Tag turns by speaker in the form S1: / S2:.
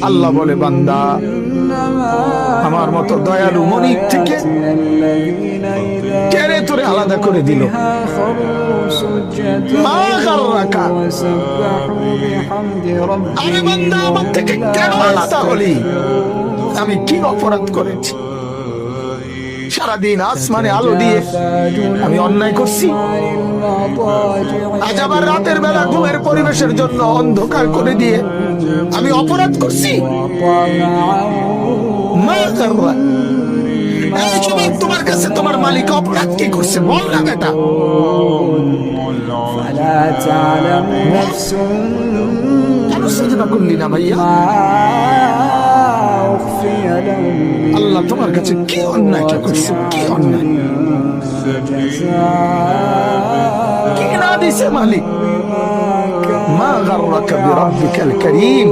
S1: আল্লাহ বলে, বান্দা আমার মতো দয়ালু মনিব থেকে কেড়ে তোরে আলাদা করে দিল। মা গাররাকা, আরে বান্দা আমার থেকে কেন আলাদা হলি? আমি কি অপরাধ করেছি? সারাদিন আসমানে আলো দিয়ে আমি অন্যায় করছি, আজ আবার রাতের বেলা ঘুমের পরিবেশের জন্য অন্ধকার করে দিয়ে আমি অপরাধ করছি। মা গাররাকা, এই সময় তোমার কাছে তোমার মালিক অপরাধ কি করছে বল না বেটা। কেন সিজদা করলি না ভাইয়া? আল্লাহ তোমার কাছে কি অন্যায়টা করছে? কি অন্যায় কি না দিছে মালিক? মা গাররাকা বিরাব্বিকাল কারীম,